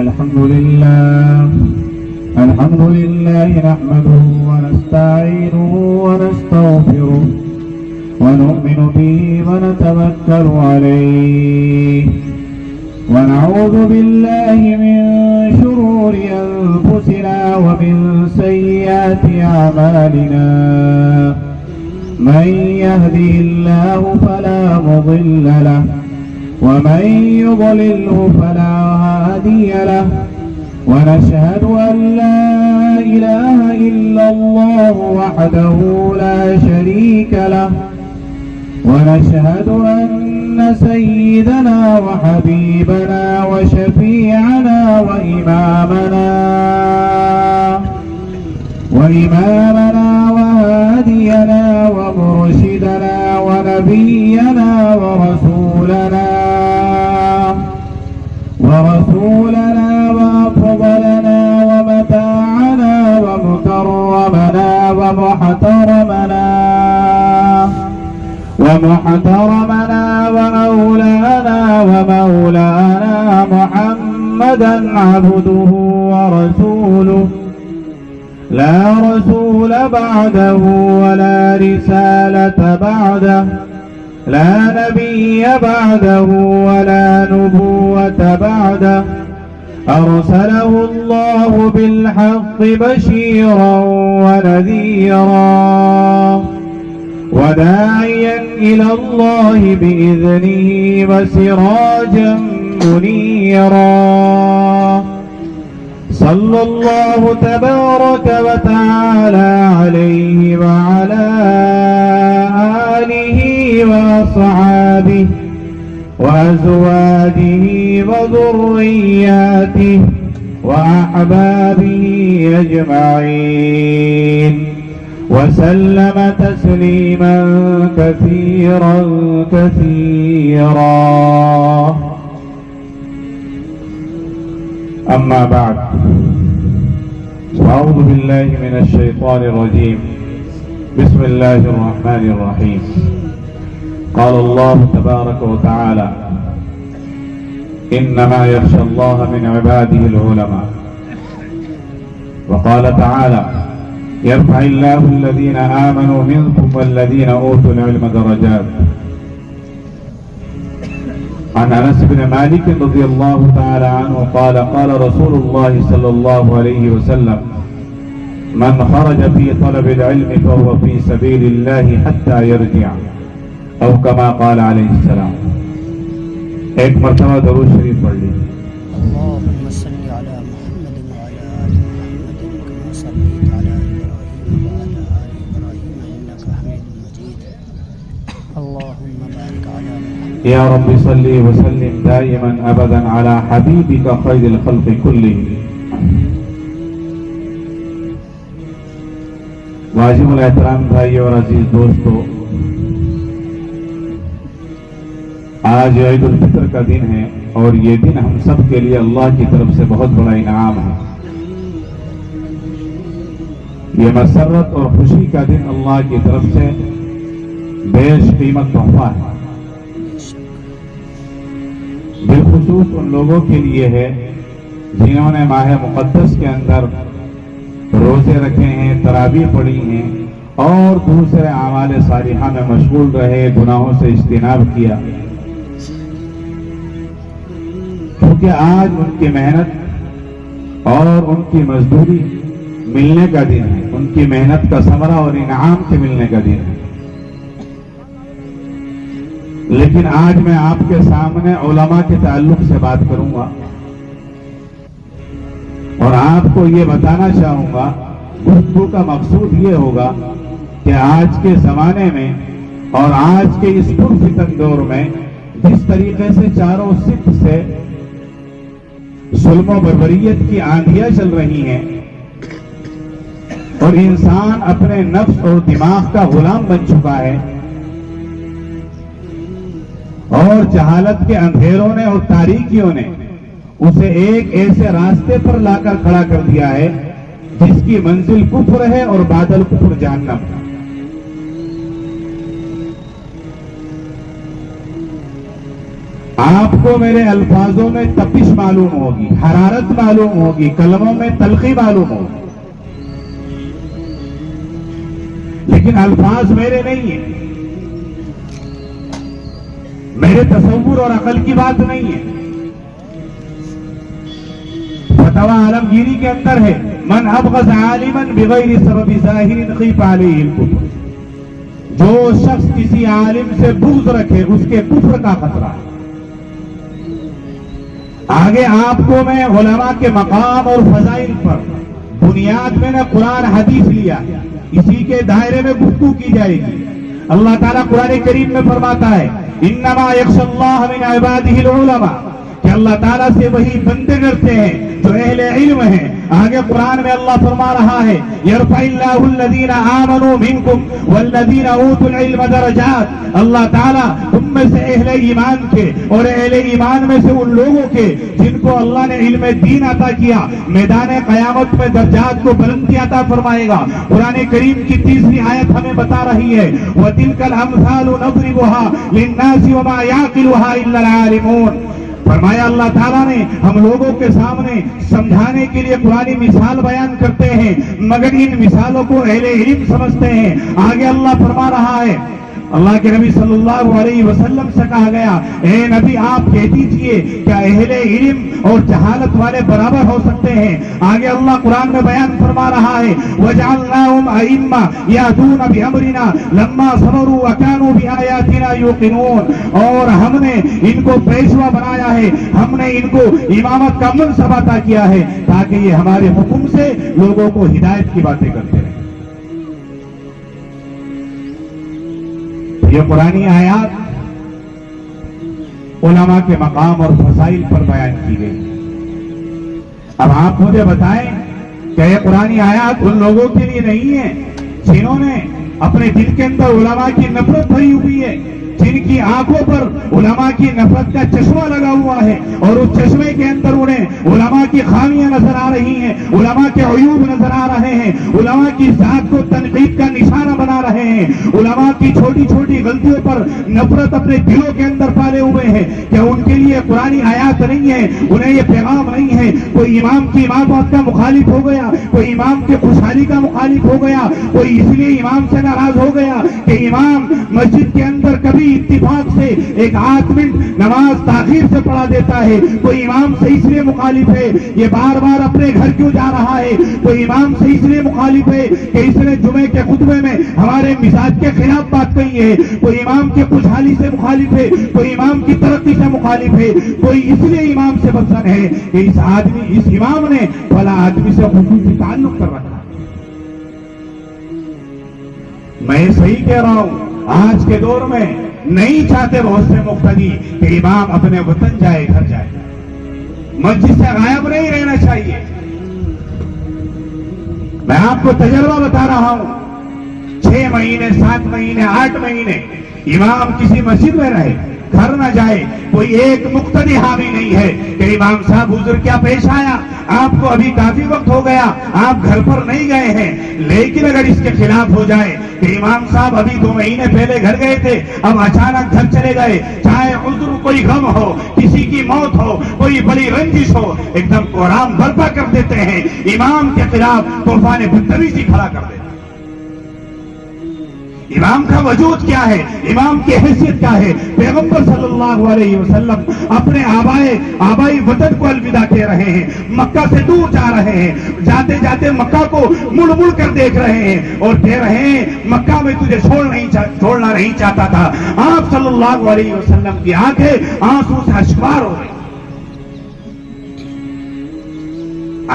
الحمد لله نحمده ونستعينه ونستغفره ونؤمن به ونتوكل عليه ونعوذ بالله من شرور أنفسنا ومن سيئات أعمالنا من يهدي الله فلا مضل له ومن يضلله فلا هادي له ونشهد أن لا إله إلا الله وحده لا شريك له ونشهد أن سيدنا وحبيبنا وشفيعنا وإمامنا وهادينا ومرشدنا ونبينا ورسولنا وأفضلنا ومتاعنا ومكرمنا ومحترمنا ومولانا محمدا عبده ورسوله لا رسول بعده ولا رسالة بعده لا نبي بعده ولا نبوة بعده أرسله الله بالحق بشيرا ونذيرا وداعيا إلى الله بإذنه وسراجا منيرا صلى الله تبارك وتعالى عليه وعلى آله وأصحابه وأزواجه وذرياته وأحبابه أجمعين وسلم تسليما كثيرا أما بعد أعوذ بالله من الشيطان الرجيم بسم الله الرحمن الرحيم قال الله تبارك وتعالى إنما يخشى الله من عباده العلماء وقال تعالى يرفع الله الذين آمنوا منكم والذين أوتوا العلم درجات عن أنس بن مالك رضي الله تعالى عنه قال قال رسول الله صلى الله عليه وسلم من خرج في طلب العلم فهو في سبيل الله حتى يرجع او كما قال علیہ السلام. ایک مرتبہ درود شریف پڑھ لیجیے. اللهم صل على محمد وعلى آل محمد كما صليت على إبراهيم وعلى آل إبراهيم إنك حميد مجيد. اللهم بارك على محمد يا رب صل وسلم دائما أبدا على حبيبك خير الخلق كلهم. واجب الاحترام بھائی اور عزیز دوستو، آج عید الفطر کا دن ہے اور یہ دن ہم سب کے لیے اللہ کی طرف سے بہت بڑا انعام ہے. یہ مسرت اور خوشی کا دن اللہ کی طرف سے بیش قیمت تحفہ ہے. بالخصوص ان لوگوں کے لیے ہے جنہوں نے ماہ مقدس کے اندر روزے رکھے ہیں، تراویح پڑھی ہیں اور دوسرے اعمال صالحہ میں مشغول رہے، گناہوں سے اجتناب کیا. کیونکہ آج ان کی محنت اور ان کی مزدوری ملنے کا دن ہے، ان کی محنت کا ثمرہ اور انعام کے ملنے کا دن ہے. لیکن آج میں آپ کے سامنے علماء کے تعلق سے بات کروں گا اور آپ کو یہ بتانا چاہوں گا، گفتگو کا مقصود یہ ہوگا کہ آج کے زمانے میں اور آج کے اس پرفتن دور میں جس طریقے سے چاروں سمت سے ظلم و بربریت کی آندھیاں چل رہی ہیں اور انسان اپنے نفس اور دماغ کا غلام بن چکا ہے اور جہالت کے اندھیروں نے اور تاریکیوں نے اسے ایک ایسے راستے پر لا کر کھڑا کر دیا ہے جس کی منزل کفر ہے اور بادل کفر جہنم. آپ کو میرے الفاظوں میں تپش معلوم ہوگی، حرارت معلوم ہوگی، کلموں میں تلخی معلوم ہوگی، لیکن الفاظ میرے نہیں ہیں، میرے تصور اور عقل کی بات نہیں ہے۔ فتویٰ عالمگیری کے اندر ہے، من ابغض عالما بغیر سبب ظاہر خیف علیہ الکفر، جو شخص کسی عالم سے بغض رکھے اس کے کفر کا خطرہ ہے۔ آگے آپ کو میں علماء کے مقام اور فضائل پر بنیاد میں نے قرآن حدیث لیا، اسی کے دائرے میں گفتگو کی جائے گی۔ اللہ تعالیٰ قرآن کریم میں فرماتا ہے انما یخشی اللہ من عبادہ العلماء، کہ اللہ تعالیٰ سے وہی بندے ڈرتے ہیں جو اہل علم ہیں۔ آگے قرآن میں اللہ فرما رہا ہے یرفع اللہ الذین آمنوا منکم والذین اوتوا العلم درجات، اللہ تعالیٰ تم میں سے اہل ایمان کے اور اہل ایمان میں سے ان لوگوں کے جن کو اللہ نے علم دین عطا کیا، میدان قیامت میں درجات کو بلندی عطا فرمائے گا۔ قرآن کریم کی تیسری آیت ہمیں بتا رہی ہے وَتِلْكَ الْأَمْثَالُ نَضْرِبُهَا لِلنَّاسِ وَمَا يَعْقِلُهَا إِلَّا الْعَالِمُونَ، فرمایا اللہ تعالیٰ نے ہم لوگوں کے سامنے سمجھانے کے لیے قرآنی مثال بیان کرتے ہیں، مگر ان مثالوں کو اہل علم سمجھتے ہیں۔ آگے اللہ فرما رہا ہے، اللہ کے نبی صلی اللہ علیہ وسلم سے کہا گیا اے نبی آپ کہہ دیجئے کیا اہل علم اور جہالت والے برابر ہو سکتے ہیں؟ آگے اللہ قرآن میں بیان فرما رہا ہے وَجَعَلْنَاهُمْ أَئِمَّةً يَهْدُونَ بِأَمْرِنَا لَمَّا صَبَرُوا وَكَانُوا بِآيَاتِنَا يُوقِنُونَ، اور ہم نے ان کو پیشوا بنایا ہے، ہم نے ان کو امامت کا منصب عطا کیا ہے تاکہ یہ ہمارے حکم سے لوگوں کو ہدایت کی باتیں کرتے رہیں۔ یہ قرآنی آیات علماء کے مقام اور فضائل پر بیان کی گئی۔ اب آپ مجھے بتائیں کہ یہ قرآنی آیات ان لوگوں کے لیے نہیں ہے جنہوں نے اپنے دل کے اندر علماء کی نفرت بھری ہوئی ہے، جن کی آنکھوں پر علماء کی نفرت کا چشمہ لگا ہوا ہے اور اس چشمے کے اندر انہیں علماء کی خامیاں نظر آ رہی ہیں، علماء کے عیوب نظر آ رہے ہیں، علماء کی ذات کو تنقید کا نشانہ بنا رہے ہیں، علماء کی چھوٹی چھوٹی غلطیوں پر نفرت اپنے دلوں کے اندر پالے ہوئے ہیں۔ کیا ان کے لیے قرآنی آیات نہیں ہے؟ انہیں یہ پیغام نہیں ہے؟ کوئی امام کی امامت کا مخالف ہو گیا، کوئی امام کی خوشحالی کا مخالف ہو گیا، کوئی اس لیے امام سے ناراض ہو گیا کہ امام مسجد کے اندر کبھی اتفاق سے ایک 8 منٹ نماز تاخیر سے پڑھا دیتا ہے، کوئی امام سے اس لیے مخالف ہے یہ بار بار اپنے گھر کیوں جا رہا ہے، کوئی امام سے اس لیے مخالف ہے کہ اس نے جمعے کے خطبے میں ہمارے مزاج کے خلاف بات کہی ہے، کوئی امام کی خوشحالی سے مخالف ہے، کوئی امام کی ترقی سے مخالف ہے، کوئی اس لیے امام سے بدظن ہے کہ اس امام نے فلاں آدمی سے خصوصی تعلق کر رکھا۔ میں صحیح کہہ رہا ہوں، آج کے دور میں نہیں چاہتے بہت سے مقتدی کہ امام اپنے وطن جائے، گھر جائے، مسجد سے غائب نہیں رہنا چاہیے۔ میں آپ کو تجربہ بتا رہا ہوں، 6 مہینے 7 مہینے 8 مہینے امام کسی مسجد میں رہے، گھر نہ جائے، کوئی ایک مقتدی حامی نہیں ہے کہ امام صاحب حضور کیا پیش آیا، آپ کو ابھی کافی وقت ہو گیا، آپ گھر پر نہیں گئے ہیں۔ لیکن اگر اس کے خلاف ہو جائے کہ امام صاحب ابھی 2 مہینے پہلے گھر گئے تھے، اب اچانک گھر چلے گئے، چاہے عذر کوئی غم ہو، کسی کی موت ہو، کوئی بڑی رنجش ہو، ایک دم کوہرام برپا کر دیتے ہیں، امام کے خلاف طوفان بدتمیزی کھڑا کر دیتے ہیں۔ امام کا وجود کیا ہے؟ امام کی حیثیت کیا ہے؟ پیغمبر صلی اللہ علیہ وسلم اپنے آبائی وطن کو الوداع کہہ رہے ہیں، مکہ سے دور جا رہے ہیں، جاتے جاتے مکہ کو مڑ مڑ کر دیکھ رہے ہیں اور کہہ رہے ہیں مکہ میں تجھے چھوڑنا نہیں چاہتا تھا۔ آپ صلی اللہ علیہ وسلم کی آنکھیں آنسو سے اشکبار ہو گئی۔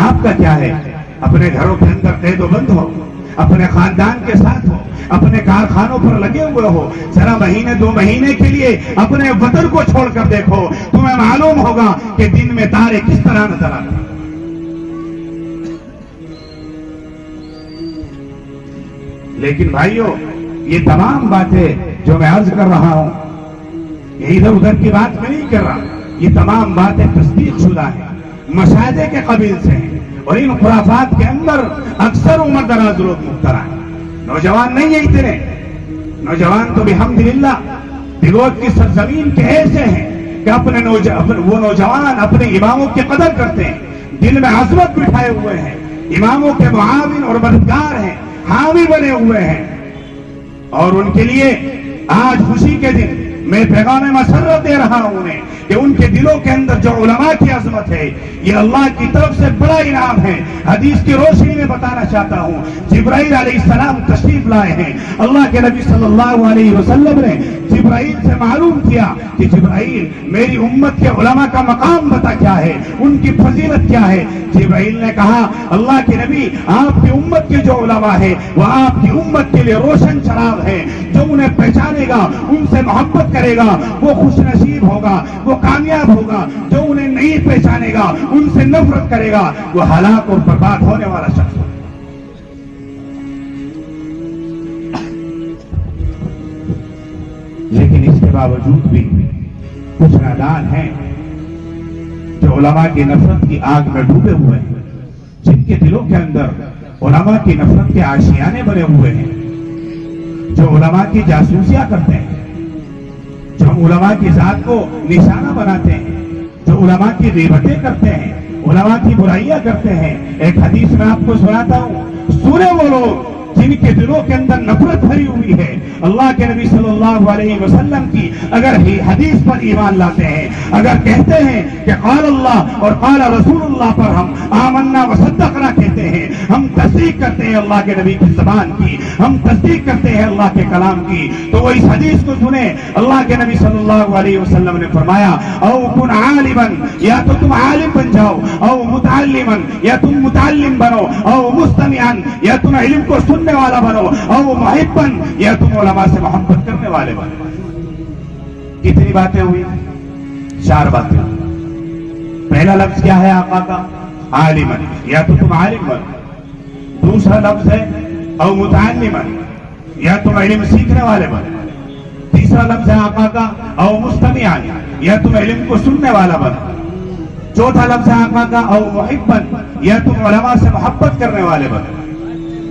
آپ کا کیا ہے؟ اپنے گھروں کے اندر قید و بند ہو، اپنے خاندان کے ساتھ ہو، اپنے کارخانوں پر لگے ہوئے ہو، ذرا مہینے 2 مہینے کے لیے اپنے وطن کو چھوڑ کر دیکھو، تمہیں معلوم ہوگا کہ دن میں تارے کس طرح نظر آتے ہیں۔ لیکن بھائیو، یہ تمام باتیں جو میں عرض کر رہا ہوں، یہ ادھر ادھر کی بات میں نہیں کر رہا، یہ تمام باتیں تصدیق شدہ ہیں، مشاہدے کے قبیل سے ہیں، اور ان خرافات کے اندر اکثر عمر دراز لوگ مبتلا ہیں۔ نوجوان نہیں ہیں اتنے، نوجوان تو بحمدللہ بلوچ کی سرزمین کے ایسے ہیں کہ وہ نوجوان اپنے اماموں کی قدر کرتے ہیں، دل میں عظمت بٹھائے ہوئے ہیں، اماموں کے معاون اور مددگار ہیں، حامی بنے ہوئے ہیں، اور ان کے لیے آج خوشی کے دن میں پیغام مسرت دے رہا ہوں انہیں کہ ان کے دلوں کے اندر جو علماء کی عظمت ہے یہ اللہ کی طرف سے بڑا انعام ہے۔ حدیث کی روشنی میں بتانا چاہتا ہوں، جبرائیل علیہ السلام تشریف لائے ہیں، اللہ کے نبی صلی اللہ علیہ وسلم نے جبرائیل سے معلوم کیا کہ جبرائیل میری امت کے علماء کا مقام بتا کیا ہے، ان کی فضیلت کیا ہے۔ جبرائیل نے کہا اللہ کے نبی آپ کی امت کے جو علماء ہیں وہ آپ کی امت کے لیے روشن چراغ ہے، جو انہیں پہچانے گا ان سے محبت کرے گا وہ خوش نصیب ہوگا، وہ کامیاب ہوگا، جو انہیں نہیں پہچانے گا ان سے نفرت کرے گا وہ ہلاک اور برباد ہونے والا شخص ہوگا۔ لیکن اس کے باوجود بھی کچھ نادان ہیں جو علماء کی نفرت کی آگ میں ڈوبے ہوئے ہیں، جن کے دلوں کے اندر علماء کی نفرت کے آشیانے بنے ہوئے ہیں، جو علماء کی جاسوسیاں کرتے ہیں، جو علماء کی ذات کو نشانہ بناتے ہیں، جو علماء کی غیبتیں کرتے ہیں، علماء کی برائیاں کرتے ہیں۔ ایک حدیث میں آپ کو سناتا ہوں، سنے وہ لوگ جن کے دلوں کے اندر نفرت بھری ہوئی ہے اللہ کے نبی صلی اللہ علیہ وسلم کی اگر ہی حدیث پر ایمان لاتے ہیں، اگر کہتے ہیں کہ قال اللہ اور قال رسول اللہ پر ہم آمنا وصدقنا کہتے ہیں، ہم تصدیق کرتے ہیں اللہ کے نبی کی زبان کی، ہم تصدیق کرتے ہیں اللہ کے کلام کی، تو وہ اس حدیث کو سنیں۔ اللہ کے نبی صلی اللہ علیہ وسلم نے فرمایا او کن عالما، یا تو تم عالم بن جاؤ، او متعلما یا تم متعلم بنو، او مستمعا یا تم علم کو سننے والا بنو، او محبا یا تم علماء سے محبت کرنے والے بنو۔ کتنی باتیں ہوئی؟ 4 باتیں۔ پہلا لفظ کیا ہے آقا کا؟ عالما، یا تو تم عالم بنو۔ دوسرا لفظ ہے او متعلما، یا تم علم سیکھنے والے بنو۔ تیسرا لفظ ہے آقا کا او مستمعا، یا تم علم کو سننے والا بنو۔ چوتھا لفظ ہے آقا کا او محبا، یا تم علماء سے محبت کرنے والے بنو۔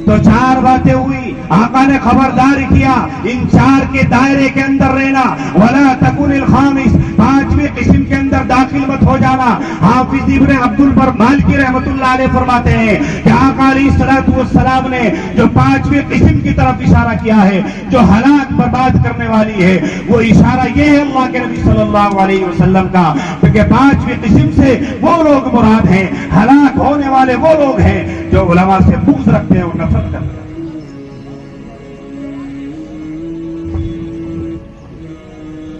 تو 4 باتیں ہوئی۔ آقا نے خبردار کیا ان 4 کے دائرے کے اندر رہنا، ولا تکن الخامس، 5ویں قسم کے اندر داخل مت ہو جانا۔ حافظ ابن عبد البر مالکی رحمۃ اللہ علیہ فرماتے ہیں کہ آقا علیہ الصلوۃ والسلام نے جو 5ویں قسم کی طرف اشارہ کیا ہے جو ہلاک برباد کرنے والی ہے، وہ اشارہ یہ ہے اللہ کے نبی صلی اللہ علیہ وسلم کا کہ 5ویں قسم سے وہ لوگ مراد ہیں، ہلاک ہونے والے وہ لوگ ہیں جو علماء سے بغض رکھتے ہیں اور نفرت کرتے ہیں۔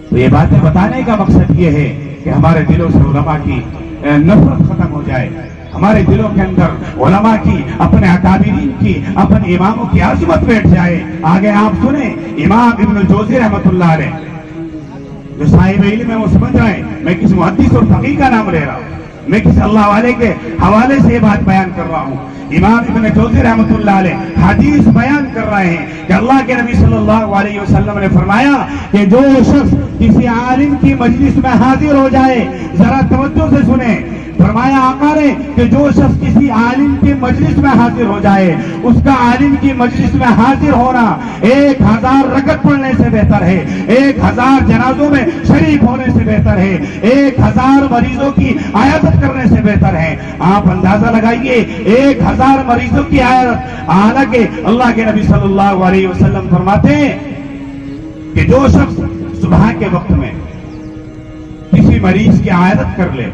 تو یہ باتیں بتانے کا مقصد یہ ہے کہ ہمارے دلوں سے علماء کی نفرت ختم ہو جائے، ہمارے دلوں کے اندر علماء کی، اپنے اکابرین کی، اپنے اماموں کی عظمت بیٹھ جائے۔ آگے آپ سنیں امام ابن الجوزی رحمۃ اللہ علیہ جو صاحب علم ہے وہ سمجھ رہے ہیں، میں کسی محدث اور فقیہ کا نام لے رہا ہوں، میں کسی اللہ والے کے حوالے سے یہ بات بیان کر رہا ہوں۔ امام ابن جوزی رحمۃ اللہ علیہ حدیث بیان کر رہے ہیں کہ اللہ کے نبی صلی اللہ علیہ وسلم نے فرمایا کہ جو شخص کسی عالم کی مجلس میں حاضر ہو جائے، ذرا توجہ سے سنیں، فرمایا آقا نے کہ جو شخص کسی عالم کی مجلس میں حاضر ہو جائے، اس کا عالم کی مجلس میں حاضر ہونا 1000 رکعت پڑھنے سے بہتر ہے، 1000 جنازوں میں شریک ہونے سے بہتر ہے، 1000 مریضوں کی عیادت کرنے سے بہتر ہے۔ آپ اندازہ لگائیے 1000 مریضوں کی عیادت، حالانکہ اللہ کے نبی صلی اللہ علیہ وسلم فرماتے ہیں کہ جو شخص صبح کے وقت میں کسی مریض کی عیادت کر لے،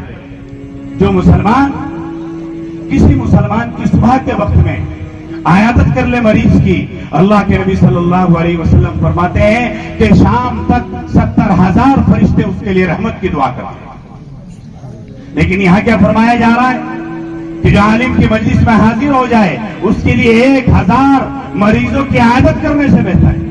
جو مسلمان کسی مسلمان کی صبح کے وقت میں عیادت کر لے مریض کی، اللہ کے نبی صلی اللہ علیہ وسلم فرماتے ہیں کہ شام تک 70,000 فرشتے اس کے لیے رحمت کی دعا کرتے ہیں۔ لیکن یہاں کیا فرمایا جا رہا ہے کہ جو عالم کی مجلس میں حاضر ہو جائے اس کے لیے 1000 مریضوں کی عیادت کرنے سے بہتر ہے۔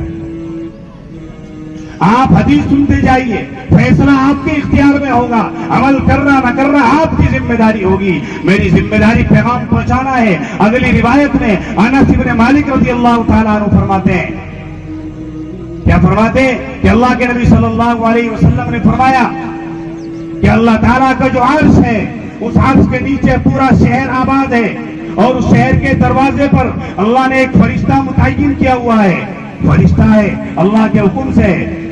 آپ حدیث سنتے جائیے، فیصلہ آپ کے اختیار میں ہوگا، عمل کرنا نہ کرنا آپ کی ذمہ داری ہوگی۔ میری ذمہ داری پیغام پہنچانا ہے۔ اگلی روایت میں انس بن مالک رضی اللہ تعالیٰ عنہ فرماتے ہیں، کیا فرماتے ہیں کہ اللہ کے نبی صلی اللہ علیہ وسلم نے فرمایا کہ اللہ تعالیٰ کا جو عرش ہے اس عرش کے نیچے پورا شہر آباد ہے، اور اس شہر کے دروازے پر اللہ نے ایک فرشتہ متعین کیا ہوا ہے، فرشتہ ہے اللہ کے حکم سے،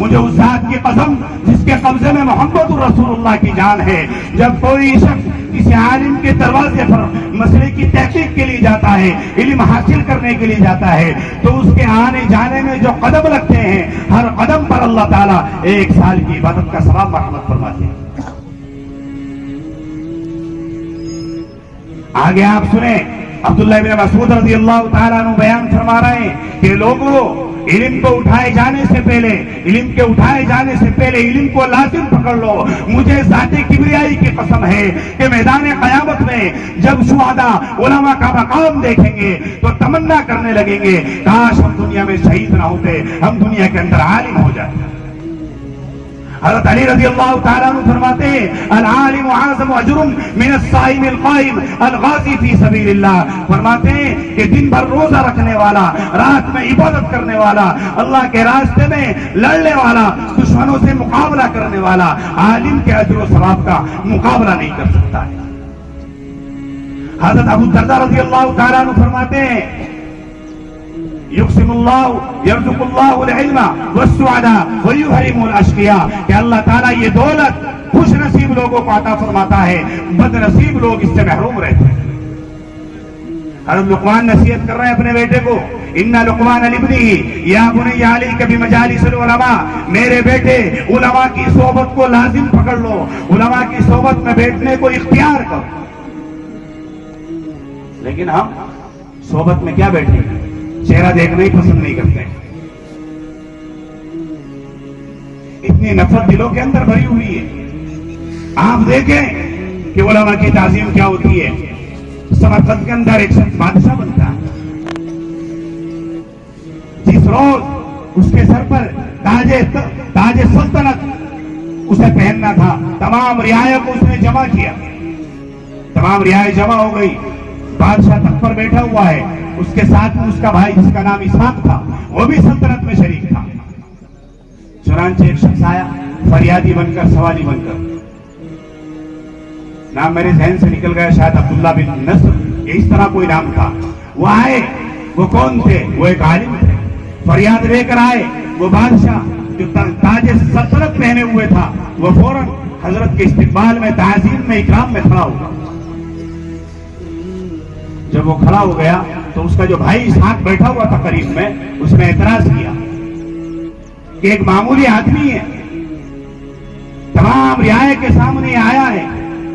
مجھے اس ذات کی قسم جس کے قبضے میں محمد رسول اللہ کی جان ہے، جب کوئی شخص کسی عالم کے دروازے پر مسئلے کی تحقیق کے لیے جاتا ہے، علم حاصل کرنے کے لیے جاتا ہے، تو اس کے آنے جانے میں جو قدم لگتے ہیں، ہر قدم پر اللہ تعالیٰ 1 سال کی عبادت کا ثواب مرحمت فرماتے ہیں۔ آگے آپ سنیں، عبداللہ بن مسعود رضی اللہ تعالیٰ عنہ بیان فرما رہے ہیں کہ لوگوں، علم کو اٹھائے جانے سے پہلے، علم کے اٹھائے جانے سے پہلے علم کو لازم پکڑ لو۔ مجھے ذات کبریائی کی قسم ہے کہ میدان قیامت میں جب شہداء علماء کا مقام دیکھیں گے تو تمنا کرنے لگیں گے کاش ہم دنیا میں شہید نہ ہوتے، ہم دنیا کے اندر عالم ہو جائیں۔ حضرت علی رضی اللہ تعالیٰ عنہ فرماتے ہیں العالم اعظم اجر من الصائم القائم الغازی فی سبیل اللہ، فرماتے ہیں کہ دن بھر روزہ رکھنے والا، رات میں عبادت کرنے والا، اللہ کے راستے میں لڑنے والا، دشمنوں سے مقابلہ کرنے والا، عالم کے اجر و ثواب کا مقابلہ نہیں کر سکتا ہے۔ حضرت ابو الدرداء رضی اللہ تعالیٰ عنہ فرماتے ہیں یقسم اللہ یرزق اللہ العلم والسعداء ویحرم الاشقیاء، کہ اللہ تعالیٰ یہ دولت خوش نصیب لوگوں کو عطا فرماتا ہے، بد نصیب لوگ اس سے محروم رہتے ہیں۔ حضرت لقمان نصیحت کر رہے ہیں اپنے بیٹے کو، ان لقمان لابنہ یا بنی علیک بمجالس العلماء، میرے بیٹے علماء کی صحبت کو لازم پکڑ لو، علماء کی صحبت میں بیٹھنے کو اختیار کرو۔ لیکن ہم صحبت میں کیا بیٹھیں گے؟ چہرہ دیکھنا ہی پسند نہیں کرتے، اتنی نفرت دلوں کے اندر بھری ہوئی ہے۔ آپ دیکھیں کہ علماء کی تعظیم کیا ہوتی ہے۔ سمرقند کے اندر ایک شخص بادشاہ بنتا ہے، جس روز اس کے سر پر تاج سلطنت اسے پہننا تھا، تمام رعایا کو اس نے جمع کیا، تمام رعایا جمع ہو گئی، بادشاہ تخت پر بیٹھا ہوا ہے، اس کے ساتھ میں اس کا بھائی جس کا نام اسحاق تھا وہ بھی سلطنت میں شریک تھا۔ چنانچہ ایک شخص آیا فریادی بن کر، سوالی بن کر، نام میرے ذہن سے نکل گیا، شاید عبداللہ بن نصر، اس طرح کوئی نام تھا۔ وہ آئے، وہ کون تھے؟ وہ ایک عالم تھے، فریاد لے کر آئے۔ وہ بادشاہ جو تاج سلطنت پہنے ہوئے تھا وہ فوراً حضرت کے استقبال میں، تعظیم میں، اکرام میں کھڑا ہوا۔ جب وہ کھڑا ہو گیا تو اس کا جو بھائی اسحاق بیٹھا ہوا تھا قریب میں، اس نے اعتراض کیا کہ ایک معمولی آدمی ہے، تمام رعایا کے سامنے آیا ہے،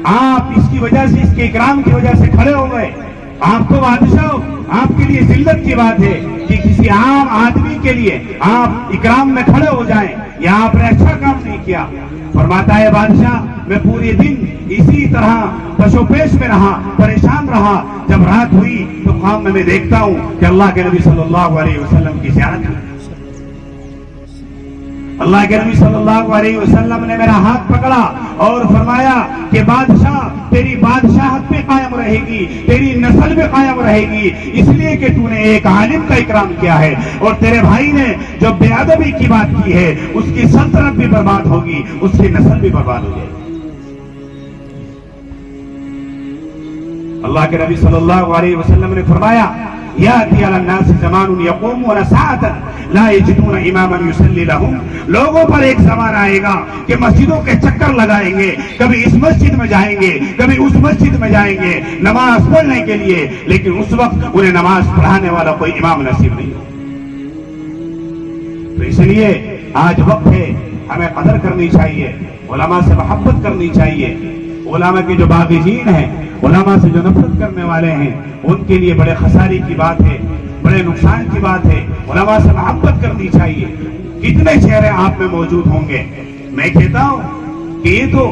آپ اس کی وجہ سے، اس کے اکرام کی وجہ سے کھڑے ہو گئے۔ آپ تو بادشاہ ہو، آپ کے لیے ذلت کی بات ہے کہ کسی عام آدمی کے لیے آپ اکرام میں کھڑے ہو جائیں، یا آپ نے اچھا کام نہیں کیا۔ فرماتا ہے بادشاہ میں پورے دن اسی طرح پشوپیش میں رہا، پریشان رہا، جب رات ہوئی تو خواب میں دیکھتا ہوں کہ اللہ کے نبی صلی اللہ علیہ وسلم کی زیارت ہے۔ اللہ کے نبی صلی اللہ علیہ وسلم نے میرا ہاتھ پکڑا اور فرمایا کہ بادشاہ تیری بادشاہت پہ قائم رہے گی، تیری نسل میں قائم رہے گی، اس لیے کہ تو نے ایک عالم کا اکرام کیا ہے، اور تیرے بھائی نے جو بے ادبی کی بات کی ہے اس کی سلطنت بھی برباد ہوگی، اس کی نسل بھی برباد ہو جائے گی۔ اللہ کے نبی صلی اللہ علیہ وسلم نے فرمایا یاتی علی الناس زمان یقومون ساعتا لا یجدون اماما یصلی لهم، لوگوں پر ایک زمان آئے گا کہ مسجدوں کے چکر لگائیں گے، کبھی اس مسجد میں جائیں گے، کبھی اس مسجد میں جائیں گے نماز پڑھنے کے لیے، لیکن اس وقت انہیں نماز پڑھانے والا کوئی امام نصیب نہیں ہو۔ تو اس لیے آج وقت ہے، ہمیں قدر کرنی چاہیے، علماء سے محبت کرنی چاہیے۔ علماء کے جو باغیین ہیں، علماء سے جو نفرت کرنے والے ہیں، ان کے لیے بڑے خسارے کی بات ہے، بڑے نقصان کی بات ہے۔ علماء سے محبت کرنی چاہیے۔ کتنے چہرے آپ میں موجود ہوں گے، میں کہتا ہوں کہ یہ تو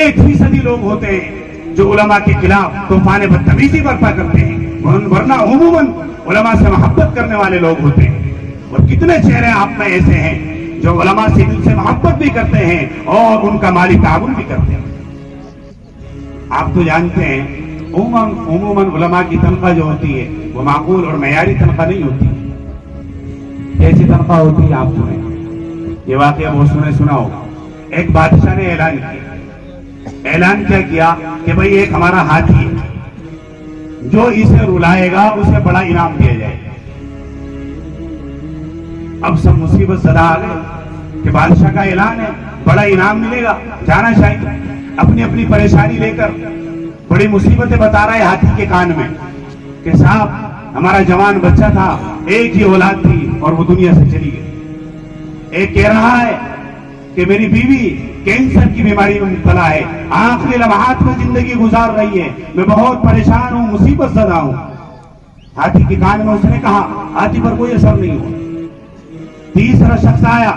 1% لوگ ہوتے ہیں جو علماء کے خلاف طوفان بدتمیزی برپا کرتے ہیں، ورنہ عموماً علماء سے محبت کرنے والے لوگ ہوتے ہیں۔ اور کتنے چہرے آپ میں ایسے ہیں جو علماء سے دل سے محبت بھی کرتے ہیں اور ان کا مالی تعاون بھی کرتے ہیں۔ آپ تو جانتے ہیں عموماً علماء کی تنخواہ جو ہوتی ہے وہ معقول اور معیاری تنخواہ نہیں ہوتی۔ کیسی تنخواہ ہوتی ہے آپ سنیں، یہ واقعہ وہ سنا ہوگا۔ ایک بادشاہ نے اعلان کیا کہ بھئی ایک ہمارا ہاتھی ہے، جو اسے رلائے گا اسے بڑا انعام دیا جائے گا۔ اب سب مصیبت زدہ آ گئے، کہ بادشاہ کا اعلان ہے، بڑا انعام ملے گا، جانا چاہیے۔ اپنی اپنی پریشانی لے کر بڑی مصیبتیں بتا رہا ہے ہاتھی کے کان میں کہ صاحب ہمارا جوان بچہ تھا، ایک ہی اولاد تھی اور وہ دنیا سے چلی گئی۔ ایک کہہ رہا ہے کہ میری بیوی کینسر کی بیماری میں مبتلا ہے، آخری لمحات میں زندگی گزار رہی ہے، میں بہت پریشان ہوں، مصیبت زدہ ہوں۔ ہاتھی کے کان میں اس نے کہا، ہاتھی پر کوئی اثر نہیں ہوا۔ تیسرا شخص آیا،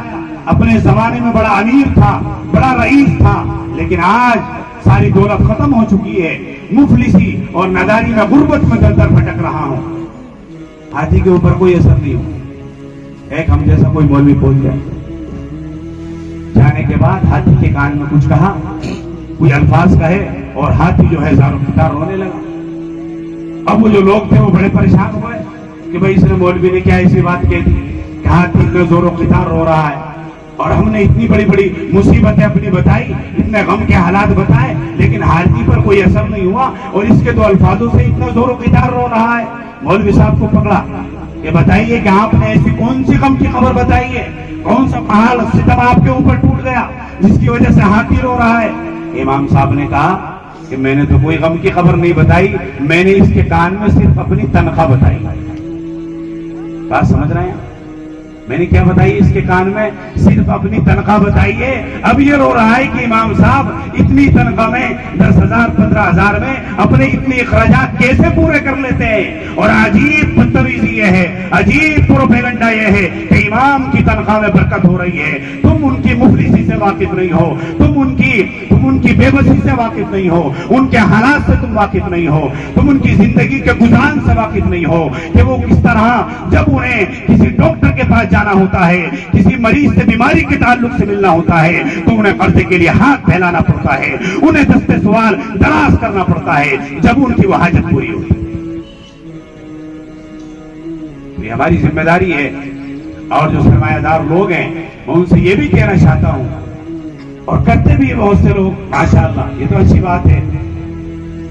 اپنے زمانے میں بڑا امیر تھا، بڑا رئیس تھا، لیکن آج ساری دولت ختم ہو چکی ہے، مفلسی اور ناداری میں غربت میں در در بھٹک رہا ہوں۔ ہاتھی کے اوپر کوئی اثر نہیں ہوا۔ ایک ہم جیسا کوئی مولوی پہنچ جائے، جانے کے بعد ہاتھی کے کان میں کچھ کہا، کوئی الفاظ کہے، اور ہاتھی جو ہے زاروں پٹار رونے لگا۔ اب وہ جو لوگ تھے وہ بڑے پریشان ہوئے کہ بھائی اس نے مولوی نے کیا ایسی بات کہہ دی کہ ہاتھی اتنے زور و قطار رو رہا ہے، اور ہم نے اتنی بڑی بڑی مصیبتیں اپنی بتائی، اتنے غم کے حالات بتائے، لیکن ہاتھی پر کوئی اثر نہیں ہوا، اور اس کے دو الفاظوں سے اتنا زور و قطار رو رہا ہے۔ مولوی صاحب کو پکڑا کہ بتائیے کہ آپ نے ایسی کون سی غم کی خبر بتائی ہے، کون سا پہاڑ ستم آپ کے اوپر ٹوٹ گیا جس کی وجہ سے ہاتھی رو رہا ہے؟ امام صاحب نے کہا کہ میں نے تو کوئی غم کی خبر نہیں بتائی، میں نے اس کے کان میں صرف اپنی تنخواہ بتائی۔ بات سمجھ رہے ہیں؟ میں نے کیا بتائی اس کے کان میں؟ صرف اپنی تنخواہ بتائی ہے۔ اب یہ رو رہا ہے کہ امام صاحب اتنی تنخواہ میں 10,000 15,000 میں اپنے اتنے اخراجات کیسے پورے کر لیتے ہیں؟ اور عجیب بدتمیزی یہ ہے، عجیب پروپیگنڈا یہ ہے کہ امام کی تنخواہ میں برکت ہو رہی ہے، تم ان کی مفلسی سے واقف نہیں ہو، تم ان کی بے بسی سے واقف نہیں ہو، ان کے حالات سے تم واقف نہیں ہو، تم ان کی زندگی کے گزران سے واقف نہیں ہو کہ وہ کس طرح جب انہیں کسی ڈاکٹر کے پاس جانا ہوتا ہے، کسی مریض سے بیماری کے تعلق سے ملنا ہوتا ہے، تو انہیں قرضے کے لیے ہاتھ پھیلانا پڑتا ہے، انہیں دستے سوال دراز کرنا پڑتا ہے جب ان کی وہ حاجت پوری ہوتی ہے۔ یہ ہماری ذمہ داری ہے، اور جو سرمایہ دار لوگ ہیں میں ان سے یہ بھی کہنا چاہتا ہوں، اور کرتے بھی بہت سے لوگ ماشاءاللہ، یہ تو اچھی بات ہے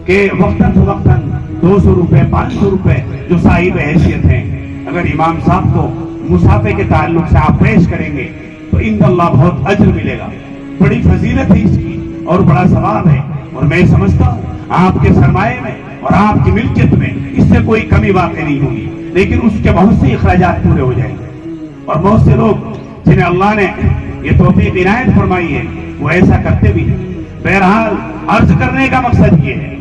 کہ وقتاً فوقتاً 200 روپے 500 روپے جو صاحب حیثیت ہیں، اگر امام صاحب کو مسافے کے تعلق سے آپ پیش کریں گے تو انشاءاللہ بہت اجر ملے گا، بڑی فضیلت ہے اس کی اور بڑا ثواب ہے۔ اور میں سمجھتا ہوں آپ کے سرمایے میں اور آپ کی ملکیت میں اس سے کوئی کمی واقع نہیں ہوگی، لیکن اس کے بہت سے اخراجات پورے ہو جائیں گے، اور بہت سے لوگ جنہیں اللہ نے یہ توفیق عنایت فرمائی ہے وہ ایسا کرتے بھی ہیں۔ بہرحال عرض کرنے کا مقصد یہ ہے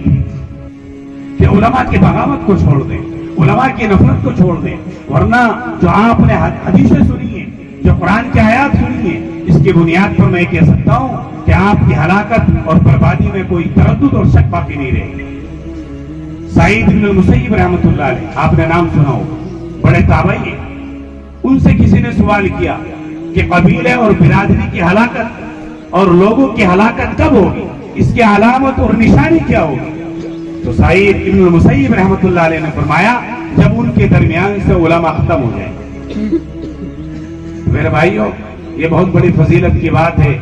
کہ علماء کی بغاوت کو چھوڑ دیں، علماء کی نفرت کو چھوڑ دیں، ورنہ جو آپ نے حدیثیں سنی ہیں، جو قرآن کی آیات سنی ہیں، اس کی بنیاد پر میں کہہ سکتا ہوں کہ آپ کی ہلاکت اور بربادی میں کوئی تردد اور شک باقی نہیں رہے گی۔ سعید بن المسیب رحمۃ اللہ علیہ، آپ نے نام سنا ہو، بڑے تابعی ہیں، ان سے کسی نے سوال کیا کہ قبیلے اور برادری کی ہلاکت اور لوگوں کی ہلاکت کب ہوگی، اس کی علامت اور نشانی کیا ہوگی؟ تو سعید بن المسیب رحمۃ اللہ علیہ نے فرمایا جب ان کے درمیان سے علماء ختم ہو جائیں۔ میرے بھائیوں، یہ بہت بڑی فضیلت کی بات ہے،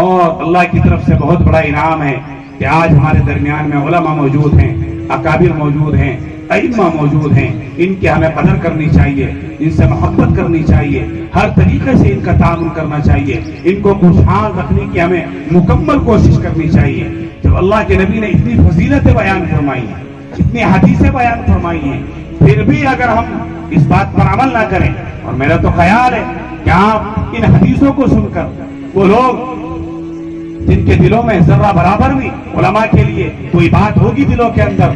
اور اللہ کی طرف سے بہت بڑا انعام ہے کہ آج ہمارے درمیان میں علماء موجود ہیں، اکابر موجود ہیں، ائمہ موجود ہیں۔ ان کی ہمیں قدر کرنی چاہیے، ان سے محبت کرنی چاہیے، ہر طریقے سے ان کا تعاون کرنا چاہیے، ان کو خوشحال رکھنے کی ہمیں مکمل کوشش کرنی چاہیے۔ جب اللہ کے نبی نے اتنی فضیلتیں بیان فرمائی ہیں، اتنی حدیثیں بیان فرمائی ہیں، پھر بھی اگر ہم اس بات پر عمل نہ کریں، اور میرا تو خیال ہے کہ آپ ان حدیثوں کو سن کر وہ لوگ جن کے دلوں میں ذرہ برابر بھی علماء کے لیے کوئی بات ہوگی دلوں کے اندر،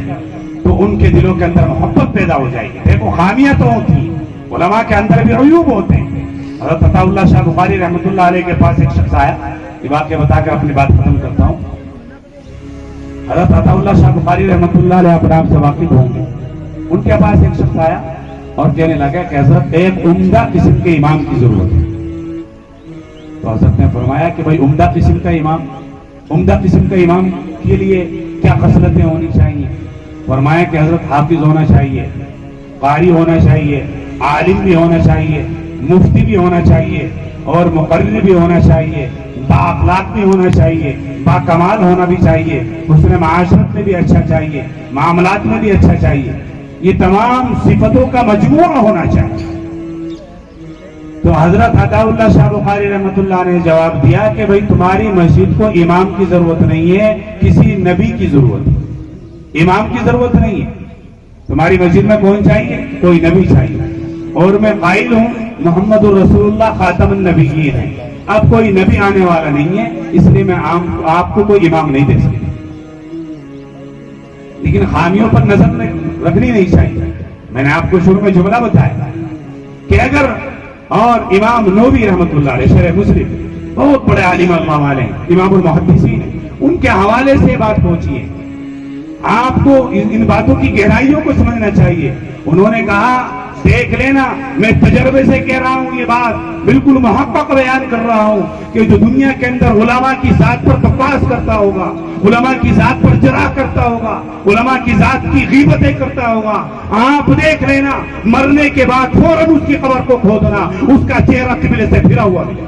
تو ان کے دلوں کے اندر محبت پیدا ہو جائے گی۔ دیکھو خامیاں تو ہوتی ہیں، علماء کے اندر بھی عیوب ہوتے ہیں۔ حضرت عطا اللہ شاہ بخاری رحمۃ اللہ علیہ کے پاس ایک شخص آیا، یہ واقعہ بتا کر اپنی بات ختم کرتا ہوں۔ حضرت عطا اللہ شاہ بخاری رحمۃ اللہ علیہ اپنے آپ سے واقف ہوں گے، ان کے پاس ایک شخص آیا اور کہنے لگا کہ حضرت ایک عمدہ قسم کے امام کی ضرورت ہے۔ تو حضرت نے فرمایا کہ بھائی عمدہ قسم کا امام کے لیے کیا خصلتیں ہونی چاہیے؟ فرمایا کہ حضرت حافظ ہونا چاہیے، قاری ہونا چاہیے، عالم بھی ہونا چاہیے، مفتی بھی ہونا چاہیے، اور مقرر بھی ہونا چاہیے، با اخلاق بھی ہونا چاہیے، با کمال ہونا بھی چاہیے، حسن معاشرت میں بھی اچھا چاہیے، معاملات میں بھی اچھا چاہیے، یہ تمام صفتوں کا مجموعہ ہونا چاہیے۔ تو حضرت عطاءاللہ شاہ بخاری رحمۃ اللہ نے جواب دیا کہ بھائی تمہاری مسجد کو امام کی ضرورت نہیں ہے، کسی نبی کی ضرورت ہے، امام کی ضرورت نہیں ہے۔ تمہاری مسجد میں کون چاہیے؟ کوئی نبی چاہیے، اور میں قائل ہوں محمد الرسول اللہ خاتم النبیین ہے، اب کوئی نبی آنے والا نہیں ہے، اس لیے میں آپ کو کوئی امام نہیں دے سکتا۔ لیکن خامیوں پر نظر رکھنی نہیں چاہیے۔ میں نے آپ کو شروع میں جملہ بتایا کہ اگر اور امام نووی رحمۃ اللہ علیہ شرح مسلم بہت بڑے عالم اللہ والے ہیں، امام المحدثین ہیں، ان کے حوالے سے بات پہنچی ہے۔ آپ کو ان باتوں کی گہرائیوں کو سمجھنا چاہیے۔ انہوں نے کہا دیکھ لینا، میں تجربے سے کہہ رہا ہوں، یہ بات بالکل محقق بیان کر رہا ہوں کہ جو دنیا کے اندر علماء کی ذات پر بکواس کرتا ہوگا، علماء کی ذات پر جرح کرتا ہوگا، علماء کی ذات کی غیبتیں کرتا ہوگا، آپ دیکھ لینا مرنے کے بعد فوراً اس کی قبر کو کھودنا، اس کا چہرہ قبلے سے پھرا ہوا ملے۔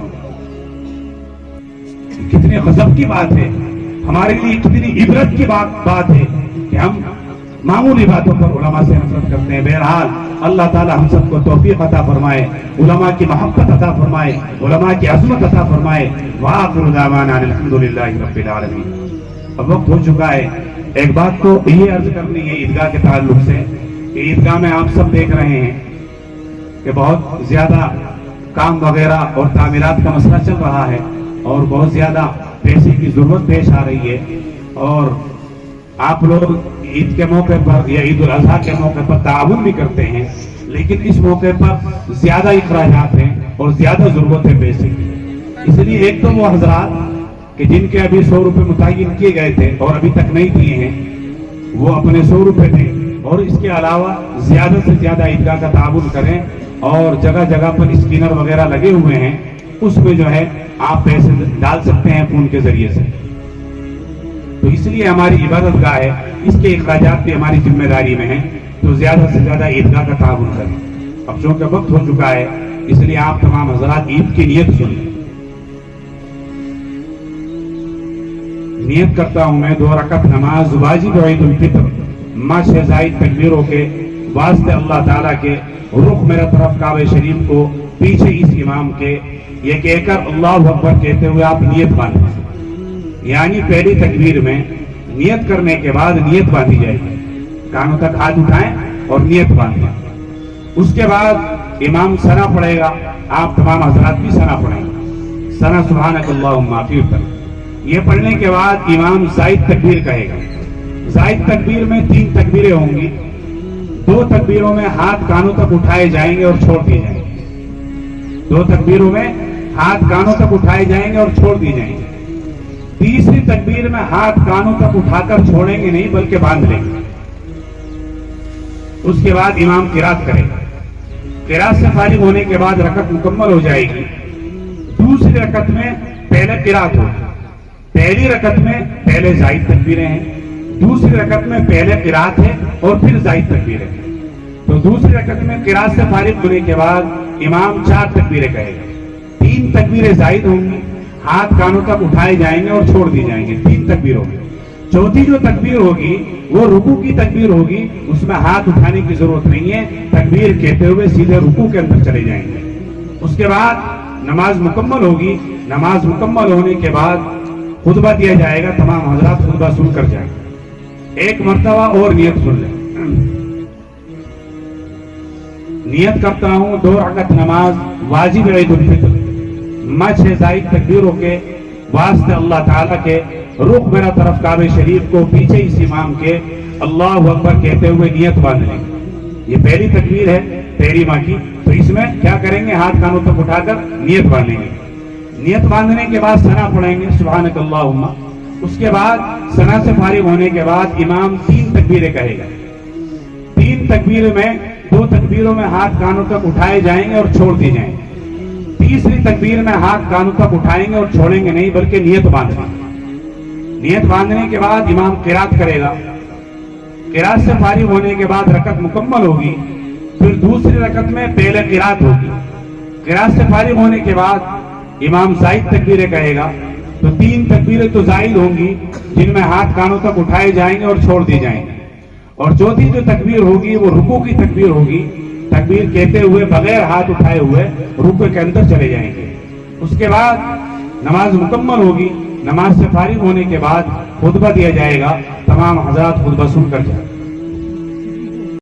کتنے غضب کی بات ہے، ہمارے لیے کتنی عبرت کی بات ہے کہ ہم معمولی باتوں پر علماء سے نفرت کرتے ہیں۔ بہرحال اللہ تعالی ہم سب کو توفیق عطا فرمائے، علماء کی محبت عطا فرمائے، علماء کی عظمت عطا فرمائے۔ وآخر دعوانا الحمدللہ رب العالمین۔ اب وقت ہو چکا ہے، ایک بات تو یہ عرض کرنی ہے عیدگاہ کے تعلق سے کہ عیدگاہ میں آپ سب دیکھ رہے ہیں کہ بہت زیادہ کام وغیرہ اور تعمیرات کا مسئلہ چل رہا ہے، اور بہت زیادہ پیسے کی ضرورت پیش آ رہی ہے، اور آپ لوگ عید کے موقع پر یا عید الاضحیٰ کے موقع پر تعاون بھی کرتے ہیں، لیکن اس موقع پر زیادہ اخراجات ہیں اور زیادہ ضرورت ہے پیسے کی۔ اس لیے ایک تو وہ حضرات کہ جن کے ابھی 100 روپے متعین کیے گئے تھے اور ابھی تک نہیں دیے ہیں، وہ اپنے 100 روپے دیں، اور اس کے علاوہ زیادہ سے زیادہ عیدگاہ کا تعاون کریں، اور جگہ جگہ پر اسکینر وغیرہ لگے ہوئے ہیں، اس میں جو ہے آپ پیسے ڈال سکتے ہیں فون کے ذریعے سے۔ تو اس لیے ہماری عبادت گاہ ہے، اس کے اخراجات بھی ہماری ذمہ داری میں ہیں، تو زیادہ سے زیادہ عیدگاہ کا تعاون کریں۔ اب چونکہ وقت ہو چکا ہے، اس لیے آپ تمام حضرات عید کی نیت سنیں۔ نیت کرتا ہوں میں 2 رکعت نماز واجب عید الفطر ماہ 6 زائد تکبیروں کے واسطے اللہ تعالیٰ کے رخ میرا طرف کعبہ شریف کو پیچھے اس امام کے یہ کہہ کر اللہ اکبر کہتے ہوئے آپ نیت باندھیں، یعنی پہلی تکبیر میں نیت کرنے کے بعد نیت باندھی جائے گی، کانوں تک ہاتھ اٹھائیں اور نیت باندھیں۔ اس کے بعد امام ثنا پڑھے گا، آپ تمام حضرات بھی ثنا پڑھیں گے، ثنا سبحانک اللہم آخر تک۔ یہ پڑھنے کے بعد امام زائد تکبیر کہے گا۔ زائد تکبیر میں 3 تکبیریں ہوں گی، 2 تکبیروں میں ہاتھ کانوں تک اٹھائے جائیں گے اور چھوڑ دیے جائیں گے، 2 تکبیروں میں ہاتھ کانوں تک اٹھائے جائیں گے اور چھوڑ دیے جائیں گے۔ تیسری تکبیر میں ہاتھ کانوں تک اٹھا کر چھوڑیں گے نہیں بلکہ باندھ لیں گے۔ اس کے بعد امام قرات کرے گا، قرات سے فارغ ہونے کے بعد رکعت مکمل ہو جائے گی۔ دوسری رکعت میں پہلے قرات ہوگی، پہلی رکعت میں پہلے زائد تکبیریں ہیں، دوسری رکعت میں پہلے قرات ہے اور پھر زائد تکبیریں ہیں۔ تو دوسری رکعت میں قرات سے فارغ ہونے کے بعد امام 4 تکبیریں کہے گا، 3 تکبیریں زائد ہوں گی، ہاتھ کانوں تک اٹھائے جائیں گے اور چھوڑ دی جائیں گے، 3 تکبیر ہوگی۔ چوتھی جو تکبیر ہوگی وہ رکوع کی تکبیر ہوگی، اس میں ہاتھ اٹھانے کی ضرورت نہیں ہے، تکبیر کہتے ہوئے سیدھے رکوع کے اندر چلے جائیں گے۔ اس کے بعد نماز مکمل ہوگی، نماز مکمل ہونے کے بعد خطبہ دیا جائے گا، تمام حضرات خطبہ سن کر جائیں گے۔ ایک مرتبہ اور نیت سن لیں۔ نیت کرتا ہوں 2 رکعت نماز واجب عید الفطر ماہ 6 زائد تکبیروں کے واسطے اللہ تعالیٰ کے رخ میرا طرف کعبہ شریف کو پیچھے اس امام کے اللہ اکبر کہتے ہوئے نیت باندھ لیں گے۔ یہ پہلی تکبیر ہے تحریمہ کی، تو اس میں کیا کریں گے؟ ہاتھ کانوں تک اٹھا کر نیت باندھیں گے۔ نیت باندھنے کے بعد ثنا پڑھیں گے سبحانک اللہم۔ اس کے بعد ثنا سے فارغ ہونے کے بعد امام 3 تکبیریں کہے گا، 3 تکبیر میں 2 تکبیروں میں ہاتھ کانوں تک اٹھائے جائیں گے اور چھوڑ دی جائیں گے۔ تیسری تکبیر میں ہاتھ کانوں تک اٹھائیں گے اور چھوڑیں گے نہیں بلکہ نیت باندھیں گے۔ نیت باندھنے کے بعد امام قرات کرے گا، قرات سے فارغ ہونے کے بعد رکعت مکمل ہوگی، پھر دوسری رکعت میں پہلے قرات ہوگی۔ قرات سے فارغ ہونے کے بعد امام زائد تکبیریں کہے گا، تو 3 تکبیریں تو زائد ہوں گی جن میں ہاتھ کانوں تک اٹھائے جائیں گے اور چھوڑ دی جائیں گے، اور چوتھی جو تکبیر ہوگی وہ رکوع کی تکبیر ہوگی، تکبیر کہتے ہوئے بغیر ہاتھ اٹھائے ہوئے رکوع کے اندر چلے جائیں گے. اس کے بعد نماز مکمل ہوگی. نماز سے فارغ ہونے کے بعد خطبہ دیا جائے گا. تمام حضرات خطبہ سن کر جائیں.